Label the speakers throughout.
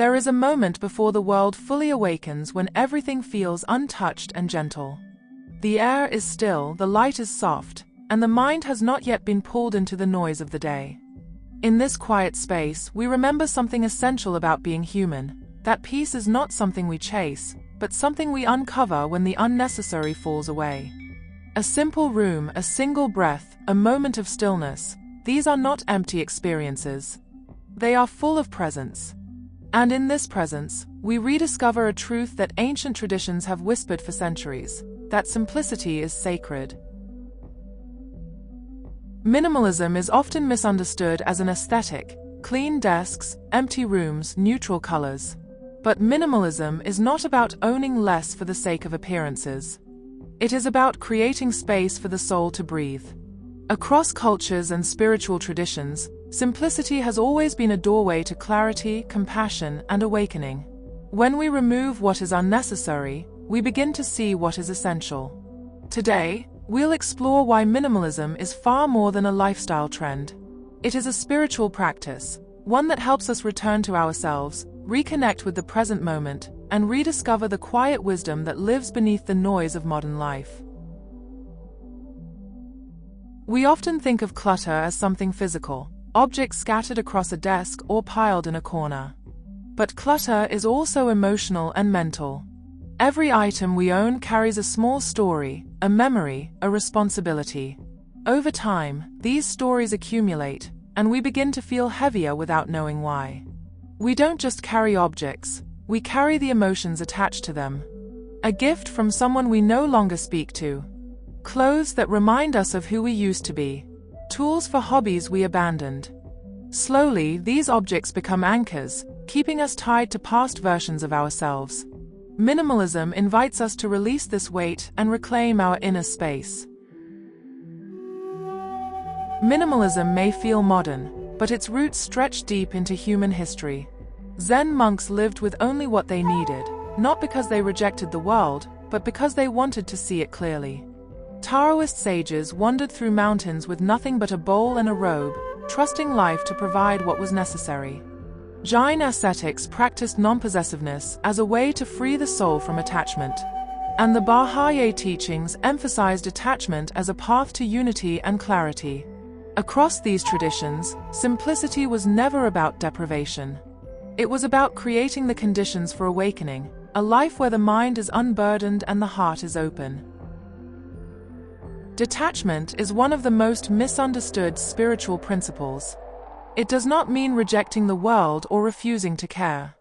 Speaker 1: There is a moment before the world fully awakens when everything feels untouched and gentle. The air is still, the light is soft, and the mind has not yet been pulled into the noise of the day. In this quiet space, we remember something essential about being human, that peace is not something we chase, but something we uncover when the unnecessary falls away. A simple room, a single breath, a moment of stillness, these are not empty experiences. They are full of presence. And in this presence, we rediscover a truth that ancient traditions have whispered for centuries, that simplicity is sacred. Minimalism is often misunderstood as an aesthetic: clean desks, empty rooms, neutral colors. But minimalism is not about owning less for the sake of appearances. It is about creating space for the soul to breathe. Across cultures and spiritual traditions, simplicity has always been a doorway to clarity, compassion, and awakening. When we remove what is unnecessary, we begin to see what is essential. Today, we'll explore why minimalism is far more than a lifestyle trend. It is a spiritual practice, one that helps us return to ourselves, reconnect with the present moment, and rediscover the quiet wisdom that lives beneath the noise of modern life. We often think of clutter as something physical, objects scattered across a desk or piled in a corner. But clutter is also emotional and mental. Every item we own carries a small story, a memory, a responsibility. Over time, these stories accumulate, and we begin to feel heavier without knowing why. We don't just carry objects, we carry the emotions attached to them. A gift from someone we no longer speak to. Clothes that remind us of who we used to be. Tools for hobbies we abandoned. Slowly, these objects become anchors, keeping us tied to past versions of ourselves. Minimalism invites us to release this weight and reclaim our inner space. Minimalism may feel modern, but its roots stretch deep into human history. Zen monks lived with only what they needed, not because they rejected the world, but because they wanted to see it clearly. Taoist sages wandered through mountains with nothing but a bowl and a robe, trusting life to provide what was necessary. Jain ascetics practiced non-possessiveness as a way to free the soul from attachment. And the Bahá'í teachings emphasized detachment as a path to unity and clarity. Across these traditions, simplicity was never about deprivation. It was about creating the conditions for awakening, a life where the mind is unburdened and the heart is open. Detachment is one of the most misunderstood spiritual principles. It does not mean rejecting the world or refusing to care.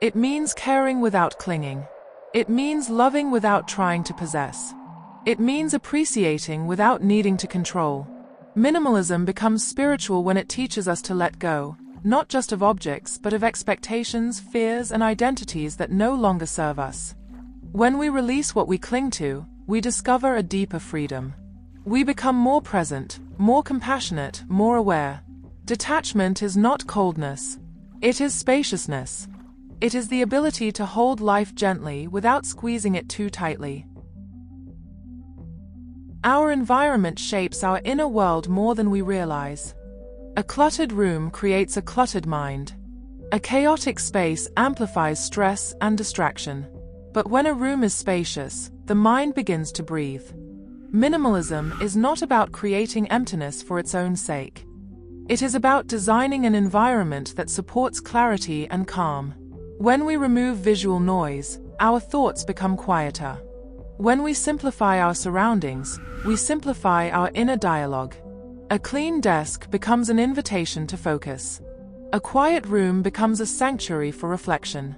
Speaker 1: It means caring without clinging. It means loving without trying to possess. It means appreciating without needing to control. Minimalism becomes spiritual when it teaches us to let go, not just of objects but of expectations, fears, and identities that no longer serve us. When we release what we cling to, we discover a deeper freedom. We become more present, more compassionate, more aware. Detachment is not coldness. It is spaciousness. It is the ability to hold life gently without squeezing it too tightly. Our environment shapes our inner world more than we realize. A cluttered room creates a cluttered mind. A chaotic space amplifies stress and distraction. But when a room is spacious, the mind begins to breathe. Minimalism is not about creating emptiness for its own sake. It is about designing an environment that supports clarity and calm. When we remove visual noise, our thoughts become quieter. When we simplify our surroundings, we simplify our inner dialogue. A clean desk becomes an invitation to focus. A quiet room becomes a sanctuary for reflection.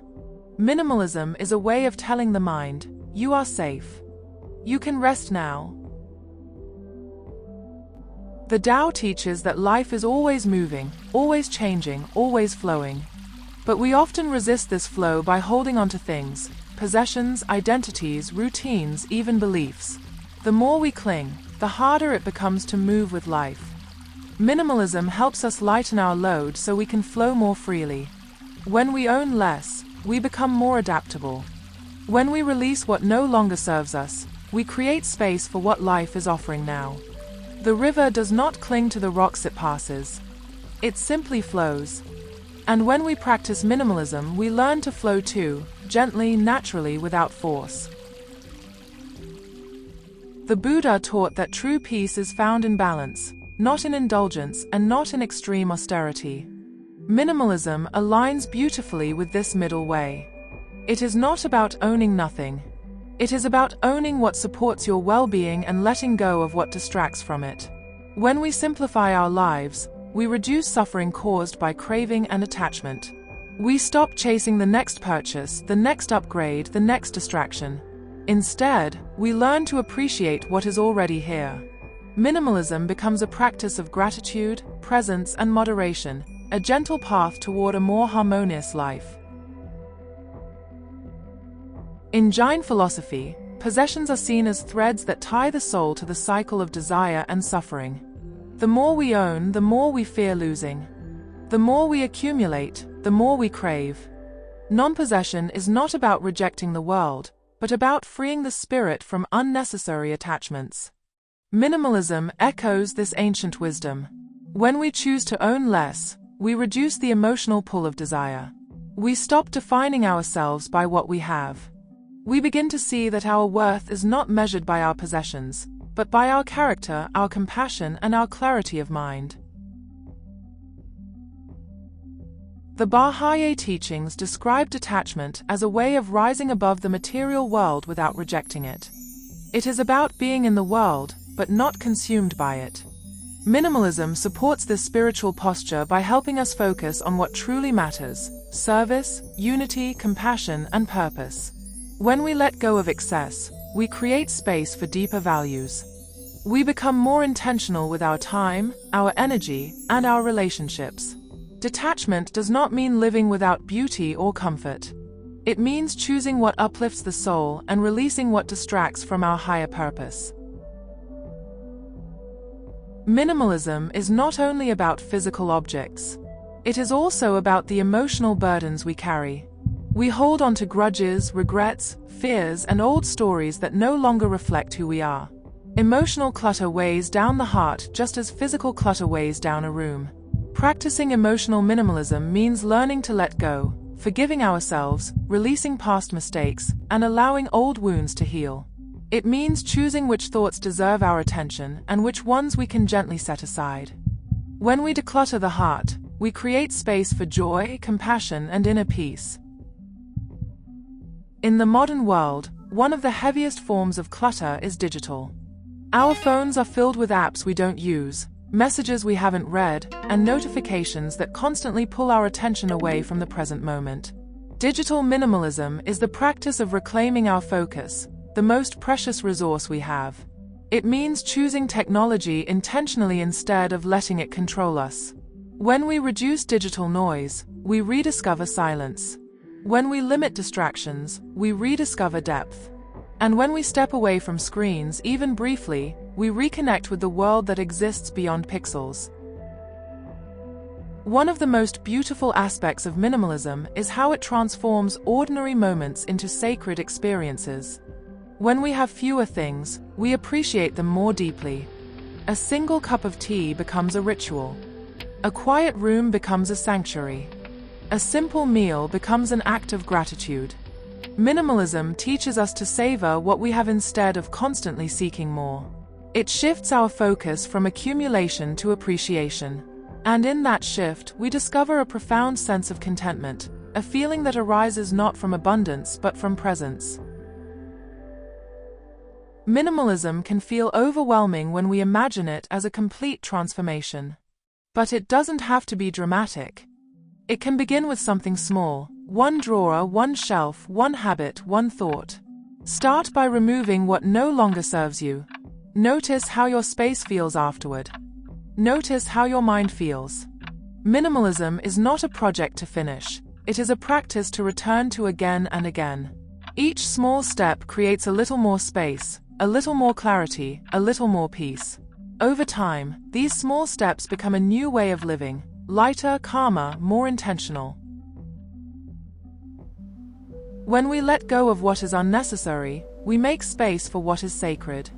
Speaker 1: Minimalism is a way of telling the mind, you are safe. You can rest now. The Tao teaches that life is always moving, always changing, always flowing. But we often resist this flow by holding on to things, possessions, identities, routines, even beliefs. The more we cling, the harder it becomes to move with life. Minimalism helps us lighten our load so we can flow more freely. When we own less, we become more adaptable. When we release what no longer serves us, we create space for what life is offering now. The river does not cling to the rocks it passes. It simply flows. And when we practice minimalism, we learn to flow too, gently, naturally, without force. The Buddha taught that true peace is found in balance, not in indulgence and not in extreme austerity. Minimalism aligns beautifully with this middle way. It is not about owning nothing. It is about owning what supports your well-being and letting go of what distracts from it. When we simplify our lives, we reduce suffering caused by craving and attachment. We stop chasing the next purchase, the next upgrade, the next distraction. Instead, we learn to appreciate what is already here. Minimalism becomes a practice of gratitude, presence, and moderation, a gentle path toward a more harmonious life. In Jain philosophy, possessions are seen as threads that tie the soul to the cycle of desire and suffering. The more we own, the more we fear losing. The more we accumulate, the more we crave. Non-possession is not about rejecting the world, but about freeing the spirit from unnecessary attachments. Minimalism echoes this ancient wisdom. When we choose to own less, we reduce the emotional pull of desire. We stop defining ourselves by what we have. We begin to see that our worth is not measured by our possessions, but by our character, our compassion, and our clarity of mind. The Bahá'í teachings describe detachment as a way of rising above the material world without rejecting it. It is about being in the world, but not consumed by it. Minimalism supports this spiritual posture by helping us focus on what truly matters: service, unity, compassion, and purpose. When we let go of excess, we create space for deeper values. We become more intentional with our time, our energy, and our relationships. Detachment does not mean living without beauty or comfort. It means choosing what uplifts the soul and releasing what distracts from our higher purpose. Minimalism is not only about physical objects. It is also about the emotional burdens we carry. We hold on to grudges, regrets, fears, and old stories that no longer reflect who we are. Emotional clutter weighs down the heart just as physical clutter weighs down a room. Practicing emotional minimalism means learning to let go, forgiving ourselves, releasing past mistakes, and allowing old wounds to heal. It means choosing which thoughts deserve our attention and which ones we can gently set aside. When we declutter the heart, we create space for joy, compassion, and inner peace. In the modern world, one of the heaviest forms of clutter is digital. Our phones are filled with apps we don't use, messages we haven't read, and notifications that constantly pull our attention away from the present moment. Digital minimalism is the practice of reclaiming our focus, the most precious resource we have. It means choosing technology intentionally instead of letting it control us. When we reduce digital noise, we rediscover silence. When we limit distractions, we rediscover depth. And when we step away from screens, even briefly, we reconnect with the world that exists beyond pixels. One of the most beautiful aspects of minimalism is how it transforms ordinary moments into sacred experiences. When we have fewer things, we appreciate them more deeply. A single cup of tea becomes a ritual. A quiet room becomes a sanctuary. A simple meal becomes an act of gratitude. Minimalism teaches us to savor what we have instead of constantly seeking more. It shifts our focus from accumulation to appreciation. And in that shift, we discover a profound sense of contentment, a feeling that arises not from abundance but from presence. Minimalism can feel overwhelming when we imagine it as a complete transformation. But it doesn't have to be dramatic. It can begin with something small: one drawer, one shelf, one habit, one thought. Start by removing what no longer serves you. Notice how your space feels afterward. Notice how your mind feels. Minimalism is not a project to finish. It is a practice to return to again and again. Each small step creates a little more space, a little more clarity, a little more peace. Over time, these small steps become a new way of living, lighter, calmer, more intentional. When we let go of what is unnecessary, we make space for what is sacred.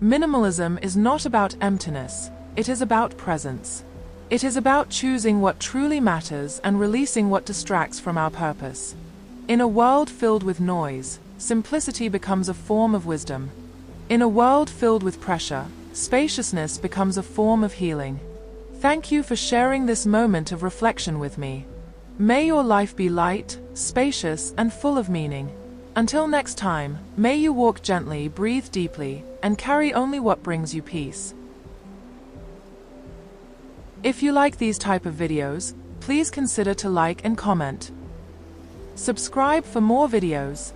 Speaker 1: Minimalism is not about emptiness, it is about presence. It is about choosing what truly matters and releasing what distracts from our purpose. In a world filled with noise, simplicity becomes a form of wisdom. In a world filled with pressure, spaciousness becomes a form of healing. Thank you for sharing this moment of reflection with me. May your life be light, spacious, and full of meaning. Until next time, may you walk gently, breathe deeply, and carry only what brings you peace. If you like these type of videos, please consider to like and comment. Subscribe for more videos.